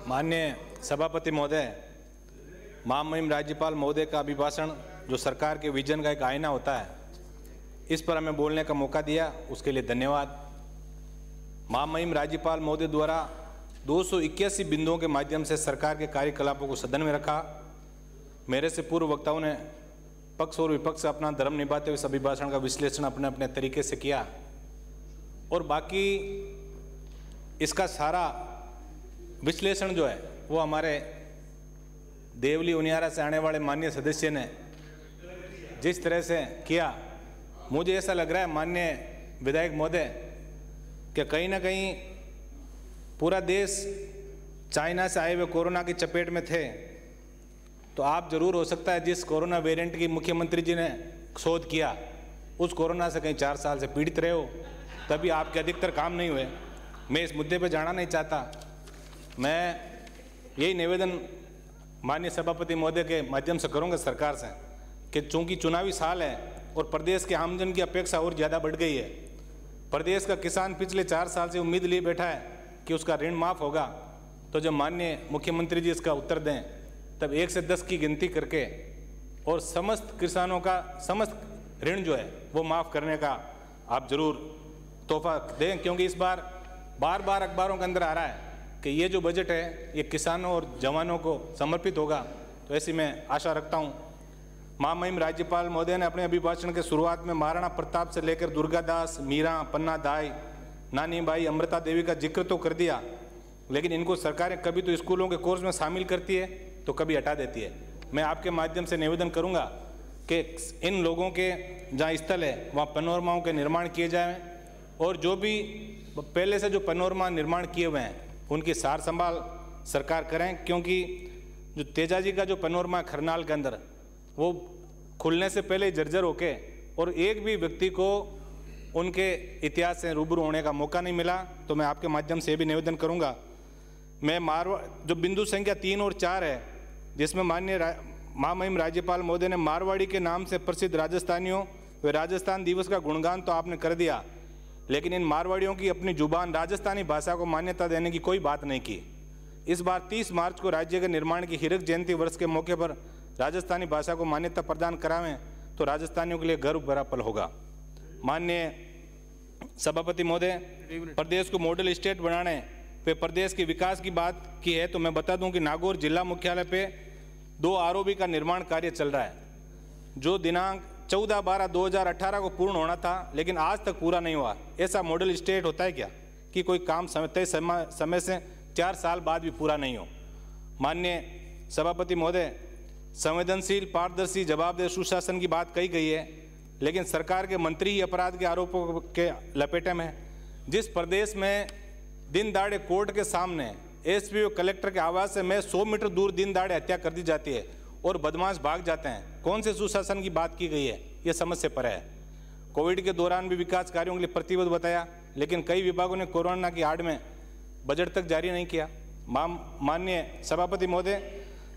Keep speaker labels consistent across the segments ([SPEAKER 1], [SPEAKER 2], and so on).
[SPEAKER 1] माननीय सभापति महोदय, महामहिम राज्यपाल महोदय का अभिभाषण जो सरकार के विजन का एक आईना होता है, इस पर हमें बोलने का मौका दिया, उसके लिए धन्यवाद। महामहिम राज्यपाल महोदय द्वारा 281 बिंदुओं के माध्यम से सरकार के कार्यकलापों को सदन में रखा। मेरे से पूर्व वक्ताओं ने पक्ष और विपक्ष से अपना धर्म निभाते हुए इस अभिभाषण का विश्लेषण अपने अपने तरीके से किया और बाकी इसका सारा विश्लेषण जो है वो हमारे देवली उनियारा से आने वाले माननीय सदस्य ने जिस तरह से किया, मुझे ऐसा लग रहा है माननीय विधायक महोदय कि कहीं ना कहीं पूरा देश चाइना से आए हुए कोरोना की चपेट में थे, तो आप जरूर हो सकता है जिस कोरोना वेरिएंट की मुख्यमंत्री जी ने शोध किया उस कोरोना से कहीं 4 साल से पीड़ित रहे हो, तभी आपके अधिकतर काम नहीं हुए। मैं इस मुद्दे पर जाना नहीं चाहता। मैं यही निवेदन माननीय सभापति महोदय के माध्यम से करूंगा सरकार से कि चूंकि चुनावी साल है और प्रदेश के आमजन की अपेक्षा और ज़्यादा बढ़ गई है, प्रदेश का किसान पिछले 4 साल से उम्मीद लिए बैठा है कि उसका ऋण माफ़ होगा, तो जब माननीय मुख्यमंत्री जी इसका उत्तर दें तब 1 से 10 की गिनती करके और समस्त किसानों का समस्त ऋण जो है वो माफ़ करने का आप जरूर तोहफा दें, क्योंकि इस बार बार बार अखबारों के अंदर आ रहा है कि ये जो बजट है ये किसानों और जवानों को समर्पित होगा। तो ऐसी मैं आशा रखता हूँ। महामहिम राज्यपाल महोदय ने अपने अभिभाषण के शुरुआत में महाराणा प्रताप से लेकर दुर्गादास, मीरा, पन्ना दाई, नानी बाई, अमृता देवी का जिक्र तो कर दिया, लेकिन इनको सरकारें कभी तो स्कूलों के कोर्स में शामिल करती है तो कभी हटा देती है। मैं आपके माध्यम से निवेदन करूंगा कि इन लोगों के जहाँ स्थल है वहाँ पैनोरमाओं के निर्माण किए जाएं और जो भी पहले से जो पैनोरमा निर्माण किए हुए हैं उनकी सार संभाल सरकार करें, क्योंकि जो तेजाजी का जो पैनोरमा खरनाल के अंदर वो खुलने से पहले जर्जर होके और एक भी व्यक्ति को उनके इतिहास से रूबरू होने का मौका नहीं मिला। तो मैं आपके माध्यम से ये भी निवेदन करूंगा। मैं जो बिंदु संख्या 3 और 4 है, जिसमें माननीय महामहिम राज्यपाल महोदय ने मारवाड़ी के नाम से प्रसिद्ध राजस्थानियों व राजस्थान दिवस का गुणगान तो आपने कर दिया, लेकिन इन मारवाड़ियों की अपनी जुबान राजस्थानी भाषा को मान्यता देने की कोई बात नहीं की। इस बार 30 मार्च को राज्य के निर्माण की हीरक जयंती वर्ष के मौके पर राजस्थानी भाषा को मान्यता प्रदान करावें तो राजस्थानियों के लिए गर्व भरा पल होगा। माननीय सभापति महोदय, प्रदेश को मॉडल स्टेट बनाने पे प्रदेश के विकास की बात की है तो मैं बता दूं कि नागौर जिला मुख्यालय पे 2 आरओबी का निर्माण कार्य चल रहा है, जो दिनांक 14/12/2018 को पूर्ण होना था, लेकिन आज तक पूरा नहीं हुआ। ऐसा मॉडल स्टेट होता है क्या कि कोई काम तय समय से 4 साल बाद भी पूरा नहीं हो। माननीय सभापति महोदय, संवेदनशील, पारदर्शी, जवाबदेह सुशासन की बात कही गई है, लेकिन सरकार के मंत्री ही अपराध के आरोपों के लपेटे में। जिस प्रदेश में दिन दाड़े कोर्ट के सामने एसपी और कलेक्टर के आवास से मैं 100 मीटर दूर दिन दाड़े हत्या कर दी जाती है और बदमाश भाग जाते हैं, कौन से सुशासन की बात की गई है? ये समझ से परे है। कोविड के दौरान भी विकास कार्यों के लिए प्रतिबद्ध बताया, लेकिन कई विभागों ने कोरोना की आड़ में बजट तक जारी नहीं किया। माननीय सभापति महोदय,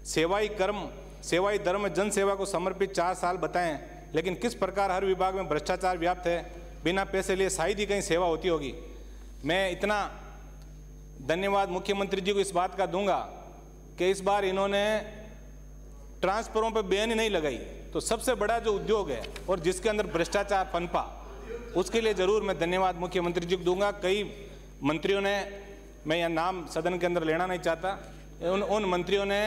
[SPEAKER 1] सेवाई धर्म में जन सेवा को समर्पित 4 साल बताएं, लेकिन किस प्रकार हर विभाग में भ्रष्टाचार व्याप्त है, बिना पैसे लिए शायद ही कहीं सेवा होती होगी। मैं इतना धन्यवाद मुख्यमंत्री जी को इस बात का दूंगा कि इस बार इन्होंने ट्रांसफरों पर बैन ही नहीं लगाई, तो सबसे बड़ा जो उद्योग है और जिसके अंदर भ्रष्टाचार पनपा, उसके लिए जरूर मैं धन्यवाद मुख्यमंत्री जी को दूंगा। कई मंत्रियों ने, मैं यहाँ नाम सदन के अंदर लेना नहीं चाहता, उन मंत्रियों ने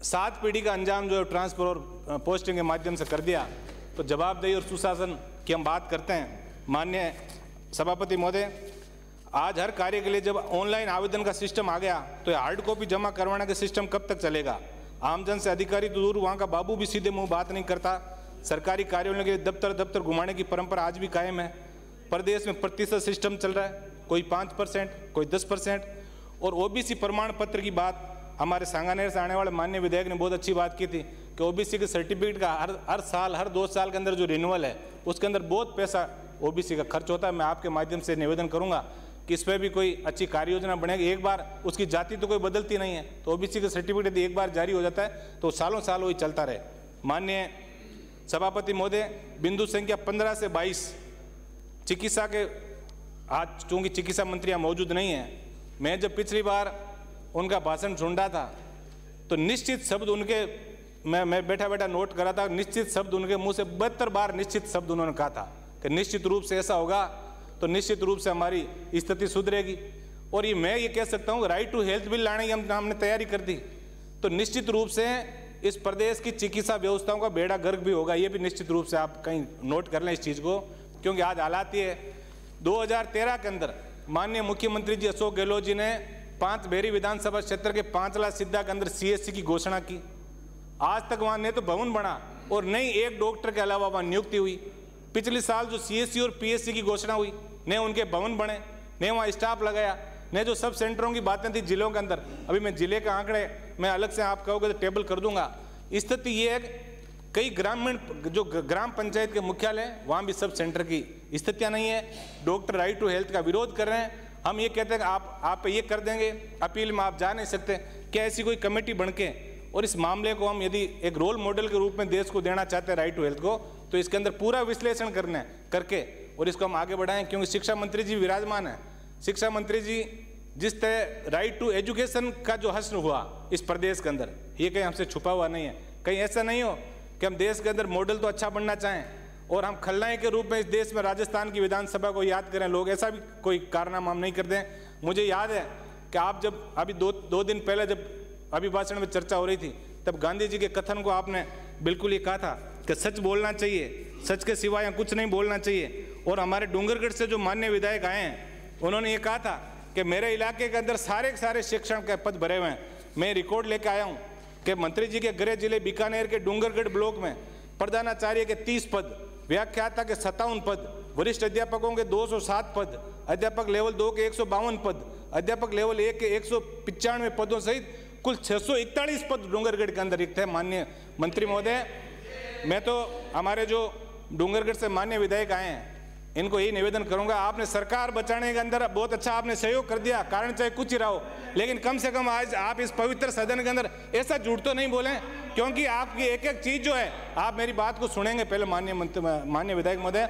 [SPEAKER 1] 7 पीढ़ी का अंजाम जो है ट्रांसफर और पोस्टिंग के माध्यम से कर दिया। तो जवाबदेही और सुशासन की हम बात करते हैं। माननीय सभापति महोदय, आज हर कार्य के लिए जब ऑनलाइन आवेदन का सिस्टम आ गया तो हार्ड कॉपी जमा करवाने का सिस्टम कब तक चलेगा? आमजन से अधिकारी तो दूर, वहाँ का बाबू भी सीधे मुंह बात नहीं करता। सरकारी कार्यालयों के दफ्तर घुमाने की परंपरा आज भी कायम है। प्रदेश में प्रतिशत सिस्टम चल रहा है, कोई 5%, कोई 10%। और ओबीसी प्रमाण पत्र की बात हमारे सांगानेर से आने वाले माननीय विधायक ने बहुत अच्छी बात की थी कि ओबीसी के सर्टिफिकेट का हर साल, हर 2 साल के अंदर जो रिन्यूअल है उसके अंदर बहुत पैसा ओबीसी का खर्च होता है। मैं आपके माध्यम से निवेदन करूंगा कि इस पर भी कोई अच्छी कार्य योजना बनेगी। एक बार उसकी जाति तो कोई बदलती नहीं है, तो ओबीसी का सर्टिफिकेट यदि एक बार जारी हो जाता है तो सालों साल वही चलता रहे। माननीय सभापति महोदय, बिंदु संख्या 15 से 22 चिकित्सा के, आज चूंकि चिकित्सा मंत्री यहाँ मौजूद नहीं है, मैं जब पिछली बार उनका भाषण सुन रहा था तो निश्चित शब्द उनके, मैं बैठा बैठा नोट करा था, निश्चित शब्द उनके मुंह से 72 बार निश्चित शब्द उन्होंने कहा था कि निश्चित रूप से ऐसा होगा तो निश्चित रूप से हमारी स्थिति सुधरेगी। और ये मैं ये कह सकता हूँ राइट टू हेल्थ बिल लाने की हमने तैयारी कर दी तो निश्चित रूप से इस प्रदेश की चिकित्सा व्यवस्थाओं का बेड़ा गर्क भी होगा। ये भी निश्चित रूप से आप कहीं नोट कर लें इस चीज़ को, क्योंकि आज हालात ये 2013 के अंदर माननीय मुख्यमंत्री जी अशोक गहलोत जी ने 5 बेरी विधानसभा क्षेत्र के 5 सिद्धा के अंदर CSC की घोषणा की। आज तक वहाँ न तो भवन बना और न ही एक डॉक्टर के अलावा वहाँ नियुक्ति हुई। पिछले साल जो CSC और PSC की घोषणा हुई, न उनके भवन बने, न वहाँ स्टाफ लगाया, न जो सब सेंटरों की बातें थी जिलों के अंदर। अभी मैं जिले के आंकड़े मैं अलग से आप कहोगे तो टेबल कर दूंगा। स्थिति ये है कई ग्रामीण जो ग्राम पंचायत के मुख्यालय वहाँ भी सब सेंटर की स्थितियाँ नहीं है। डॉक्टर राइट टू हेल्थ का विरोध कर रहे हैं। हम ये कहते हैं कि आप ये कर देंगे, अपील में आप जा नहीं सकते। क्या ऐसी कोई कमेटी बन के और इस मामले को हम यदि एक रोल मॉडल के रूप में देश को देना चाहते हैं राइट टू हेल्थ को, तो इसके अंदर पूरा विश्लेषण करके और इसको हम आगे बढ़ाएं। क्योंकि शिक्षा मंत्री जी विराजमान है। शिक्षा मंत्री जी जिस तरह राइट टू एजुकेशन का जो हश्र हुआ इस प्रदेश के अंदर, ये कहीं हमसे छुपा हुआ नहीं है। कहीं ऐसा नहीं हो कि हम देश के अंदर मॉडल तो अच्छा बनना चाहें और हम खलनायक के रूप में इस देश में राजस्थान की विधानसभा को याद करें लोग, ऐसा भी कोई कारनामा हम नहीं करते हैं। मुझे याद है कि आप जब अभी दो दिन पहले जब अभिभाषण में चर्चा हो रही थी, तब गांधी जी के कथन को आपने बिल्कुल ये कहा था कि सच बोलना चाहिए, सच के सिवाय कुछ नहीं बोलना चाहिए। और हमारे डूंगरगढ़ से जो माननीय विधायक आए हैं, उन्होंने ये कहा था कि मेरे इलाके के अंदर सारे शिक्षण के पद भरे हुए हैं। मैं रिकॉर्ड लेके आया हूँ कि मंत्री जी के गृह जिले बीकानेर के डूंगरगढ़ ब्लॉक में प्रधानाचार्य के 30 पद, व्याख्याता के 57 पद, वरिष्ठ अध्यापकों के 207 पद, अध्यापक लेवल 2 के 152 पद, अध्यापक लेवल 1 के 195 पदों सहित कुल 641 पद डूंगरगढ़ के अंदर रिक्त है। माननीय मंत्री महोदय, मैं तो हमारे जो डूंगरगढ़ से माननीय विधायक आए हैं इनको यही निवेदन करूंगा, आपने सरकार बचाने के अंदर बहुत अच्छा आपने सहयोग कर दिया, कारण चाहे कुछ ही रहा हो, लेकिन कम से कम आज आप इस पवित्र सदन के अंदर ऐसा झूठ तो नहीं बोलें, क्योंकि आपकी एक एक चीज जो है, आप मेरी बात को सुनेंगे पहले माननीय विधायक महोदय,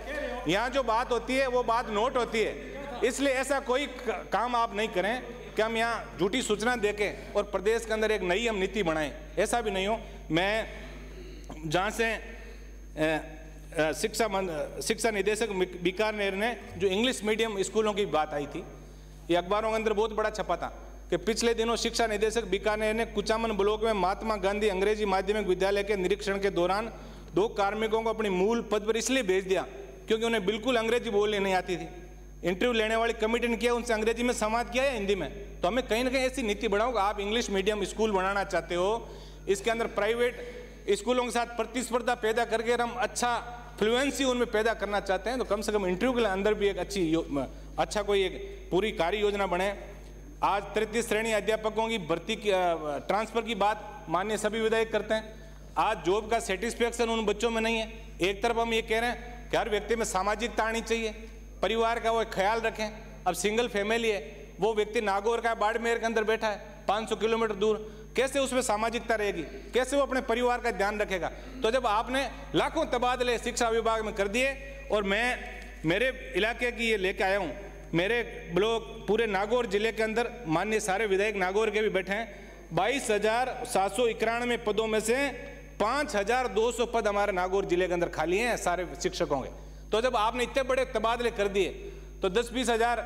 [SPEAKER 1] यहाँ जो बात होती है वो बात नोट होती है। इसलिए ऐसा कोई काम आप नहीं करें कि हम यहाँ झूठी सूचना देके और प्रदेश के अंदर एक नई हम नीति बनाएं, ऐसा भी नहीं हो। मैं जहाँ से शिक्षा निदेशक बीकानेर ने जो इंग्लिश मीडियम स्कूलों की बात आई थी, ये अखबारों के अंदर बहुत बड़ा छपा था कि पिछले दिनों शिक्षा निदेशक बीकानेर ने कुचामन ब्लॉक में महात्मा गांधी अंग्रेजी माध्यमिक विद्यालय के निरीक्षण के दौरान 2 कार्मिकों को अपनी मूल पद पर इसलिए भेज दिया क्योंकि उन्हें बिल्कुल अंग्रेजी बोलनी नहीं आती थी। इंटरव्यू लेने वाली कमेटी ने किया, उनसे अंग्रेजी में संवाद किया या हिंदी में। तो हमें कहीं ना कहीं ऐसी नीति बनाओ, आप इंग्लिश मीडियम स्कूल बनाना चाहते हो, इसके अंदर प्राइवेट स्कूलों के साथ प्रतिस्पर्धा पैदा करके हम अच्छा फ्लुएंसी उनमें पैदा करना चाहते हैं, तो कम से कम इंटरव्यू के अंदर भी एक अच्छा कोई एक पूरी कार्य योजना बने। आज 33 श्रेणी अध्यापकों की भर्ती की ट्रांसफर की बात माननीय सभी विधायक करते हैं। आज जॉब का सेटिस्फेक्शन उन बच्चों में नहीं है। एक तरफ हम ये कह रहे हैं कि हर व्यक्ति में सामाजिकता आनी चाहिए, परिवार का वो ख्याल रखें। अब सिंगल फैमिली है, वो व्यक्ति नागौर का बाड़मेर के अंदर बैठा है 500 किलोमीटर दूर, कैसे उसमें सामाजिकता रहेगी, कैसे वो अपने परिवार का ध्यान रखेगा। तो जब आपने लाखों तबादले शिक्षा विभाग में कर दिए, और मैं मेरे इलाके की ये लेके आया हूँ, मेरे ब्लॉक पूरे नागौर जिले के अंदर माननीय सारे विधायक नागौर के भी बैठे हैं, 22,791 पदों में से 5,200 पद हमारे नागौर जिले के अंदर खाली हैं सारे शिक्षकों के। तो जब आपने इतने बड़े तबादले कर दिए तो 10-20 हज़ार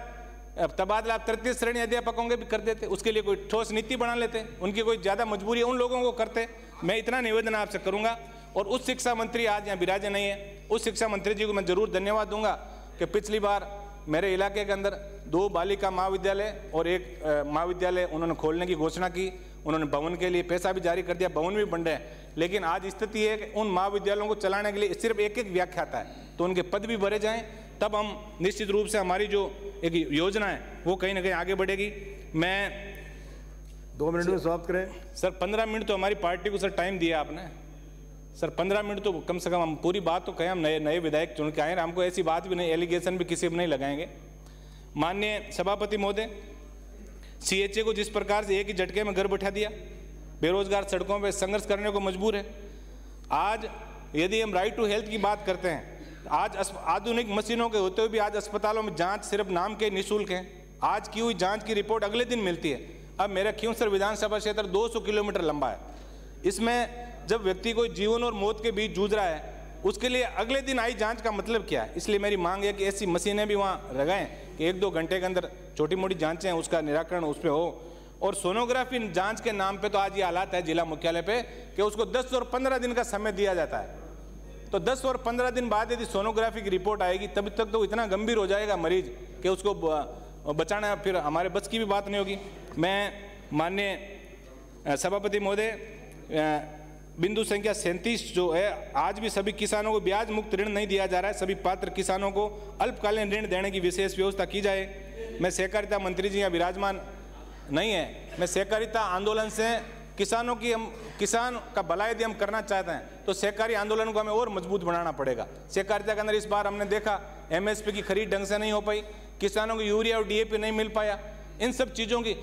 [SPEAKER 1] तबादला आप 33 श्रेणी अध्यापकों के भी कर देते, उसके लिए कोई ठोस नीति बना लेते, उनकी कोई ज़्यादा मजबूरी है उन लोगों को करते। मैं इतना निवेदन आपसे करूंगा। और उस शिक्षा मंत्री आज यहाँ विराजे नहीं है, उस शिक्षा मंत्री जी को मैं जरूर धन्यवाद दूंगा कि पिछली बार मेरे इलाके के अंदर 2 बालिका महाविद्यालय और 1 महाविद्यालय उन्होंने खोलने की घोषणा की, उन्होंने भवन के लिए पैसा भी जारी कर दिया, भवन भी बन रहे हैं। लेकिन आज स्थिति है कि उन महाविद्यालयों को चलाने के लिए सिर्फ एक व्याख्याता है, तो उनके पद भी भरे जाएं, तब हम निश्चित रूप से हमारी जो एक योजना है वो कहीं ना कहीं आगे बढ़ेगी। मैं
[SPEAKER 2] 2 मिनट में समाप्त करें
[SPEAKER 1] सर। 15 मिनट तो हमारी पार्टी को सर टाइम दिया आपने सर, 15 मिनट तो कम से कम हम पूरी बात तो कहें। हम नए विधायक चुन के आए, हमको ऐसी बात भी नहीं, एलिगेशन भी किसी पर नहीं लगाएंगे। माननीय सभापति महोदय, CHA को जिस प्रकार से एक ही झटके में घर बैठा दिया, बेरोजगार सड़कों पर संघर्ष करने को मजबूर है। आज यदि हम राइट टू हेल्थ की बात करते हैं, आज आधुनिक मशीनों के होते हुए भी आज अस्पतालों में जांच सिर्फ नाम के निःशुल्क है। आज की हुई जांच की रिपोर्ट अगले दिन मिलती है। अब मेरा खींवसर विधानसभा क्षेत्र 200 किलोमीटर लंबा है। इसमें जब व्यक्ति कोई जीवन और मौत के बीच जूझ रहा है, उसके लिए अगले दिन आई जांच का मतलब क्या है? इसलिए मेरी मांग है कि ऐसी मशीनें भी वहाँ लगाएं कि 1-2 घंटे के अंदर छोटी मोटी जांचें उसका निराकरण उस पर हो। और सोनोग्राफी जांच के नाम पे तो आज ये हालात है जिला मुख्यालय पे कि उसको 10 और 15 दिन का समय दिया जाता है। तो 10 और 15 दिन बाद यदि सोनोग्राफी की रिपोर्ट आएगी तब तक तो इतना गंभीर हो जाएगा मरीज कि उसको बचाना फिर हमारे बस की भी बात नहीं होगी। मैं माननीय सभापति महोदय, बिंदु संख्या 37 जो है, आज भी सभी किसानों को ब्याज मुक्त ऋण नहीं दिया जा रहा है। सभी पात्र किसानों को अल्पकालीन ऋण देने की विशेष व्यवस्था की जाए। मैं सहकारिता मंत्री जी यहाँ विराजमान नहीं है, मैं सहकारिता आंदोलन से किसानों की, हम किसान का भलाई यदि हम करना चाहते हैं तो सहकारी आंदोलन को हमें और मजबूत बनाना पड़ेगा। सहकारिता के अंदर इस बार हमने देखा MSP की खरीद ढंग से नहीं हो पाई, किसानों को यूरिया और DAP नहीं मिल पाया। इन सब चीज़ों की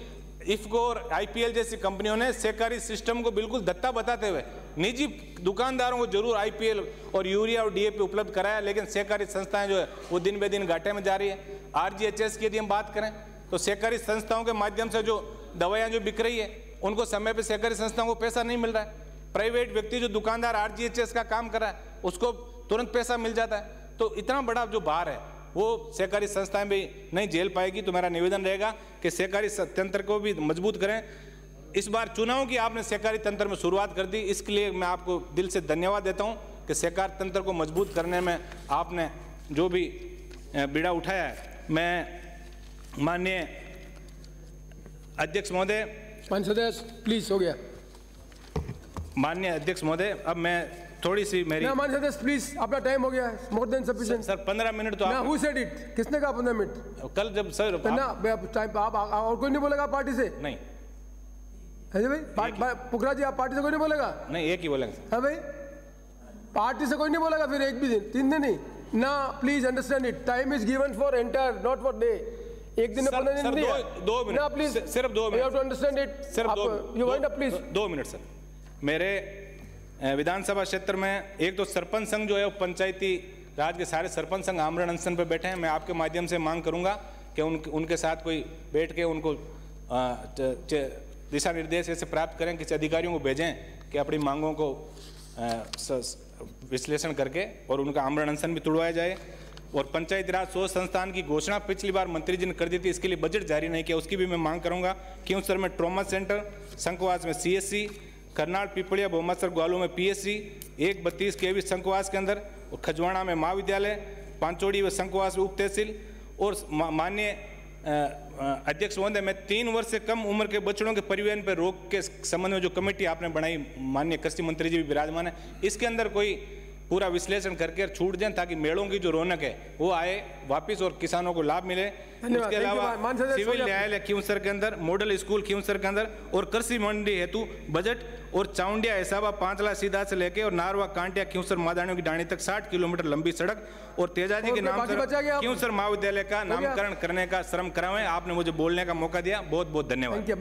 [SPEAKER 1] इफ्को और IPL जैसी कंपनियों ने सहकारी सिस्टम को बिल्कुल धत्ता बताते हुए निजी दुकानदारों को जरूर IPL और यूरिया और DAP उपलब्ध कराया, लेकिन सहकारी संस्थाएं जो है वो दिन ब दिन घाटे में जा रही है। RGHS की यदि हम बात करें तो सहकारी संस्थाओं के माध्यम से जो दवाइयाँ जो बिक रही है उनको समय पर सहकारी संस्थाओं को पैसा नहीं मिल रहा है। प्राइवेट व्यक्ति जो दुकानदार RGHS का काम कर रहा है उसको तुरंत पैसा मिल जाता है। तो इतना बड़ा जो भार है वो सहकारी संस्थाएं भी नहीं झेल पाएगी। तो मेरा निवेदन रहेगा कि सहकारी तंत्र को भी मजबूत करें। इस बार चुनाव की आपने सहकारी तंत्र में शुरुआत कर दी, इसके लिए मैं आपको दिल से धन्यवाद देता हूं कि सहकारी तंत्र को मजबूत करने में आपने जो भी बीड़ा उठाया है। मैं माननीय अध्यक्ष महोदय,
[SPEAKER 3] सदस्य प्लीज, हो गया।
[SPEAKER 1] माननीय अध्यक्ष महोदय, अब मैं थोड़ी सी मेरी
[SPEAKER 3] सदस्य प्लीज, अपना टाइम हो गया है, more than sufficient.
[SPEAKER 1] Sir 15 minute तो आप,
[SPEAKER 3] हु सेड इट, किसने कहा 15 मिनट?
[SPEAKER 1] कल जब सर
[SPEAKER 3] टाइम आप और कोई नहीं बोलेगा पार्टी से?
[SPEAKER 1] नहीं
[SPEAKER 3] है भाई, पुखरा जी आप पार्टी से कोई नहीं बोलेगा?
[SPEAKER 1] नहीं, एक ही बोलेंगे।
[SPEAKER 3] है भाई, पार्टी से कोई नहीं बोलेगा फिर एक भी दिन, 3 दिन नहीं ना। Please understand it, time is given for entire, not for day. एक दिन 15 दिन नहीं,
[SPEAKER 1] 2 मिनट
[SPEAKER 3] ना प्लीज,
[SPEAKER 1] सिर्फ 2 minute,
[SPEAKER 3] you have to understand it.
[SPEAKER 1] सिर्फ
[SPEAKER 3] you want please
[SPEAKER 1] 2 minute sir. मेरे विधानसभा क्षेत्र में एक तो सरपंच संघ जो है वो पंचायती राज के सारे सरपंच संघ आमरण अनशन पर बैठे हैं। मैं आपके माध्यम से मांग करूंगा कि उनके साथ कोई बैठ के उनको दिशा निर्देश ऐसे प्राप्त करें, किसी अधिकारियों को भेजें कि अपनी मांगों को विश्लेषण करके और उनका आमरण अनशन भी तुड़वाया जाए। और पंचायती राज शोध संस्थान की घोषणा पिछली बार मंत्री जी ने कर दी थी, इसके लिए बजट जारी नहीं किया, उसकी भी मैं मांग करूंगा। खींवसर में ट्रॉमा सेंटर, शंकुवास में CSC, करनाल पिपलिया भोमासर ग्वालों में PSC, 132 KV शंकुवास के अंदर, और खजवाड़ा में महाविद्यालय, पांचोड़ी व शंकुवास में उप तहसील। और माननीय अध्यक्ष महोदय, मैं 3 वर्ष से कम उम्र के बच्चों के परिवहन पर रोक के संबंध में जो कमेटी आपने बनाई, माननीय कृषि मंत्री जी भी विराजमान है, इसके अंदर कोई पूरा विश्लेषण करके छूट दें ताकि मेलों की जो रौनक है वो आए वापिस और किसानों को लाभ मिले। इसके अलावा सिविल न्यायालय खींवसर के अंदर, मॉडल स्कूल खींवसर के अंदर और कृषि मंडी हेतु बजट, और चाउंडिया हिसाबा पांचला सीधा से लेके और नारवा कांटिया खींवसर मादानियों की डाणी तक 60 किलोमीटर लंबी सड़क और तेजाजी के नाम से खींवसर महाविद्यालय का नामकरण करने का श्रम करावें। आपने मुझे बोलने का मौका दिया, बहुत बहुत धन्यवाद।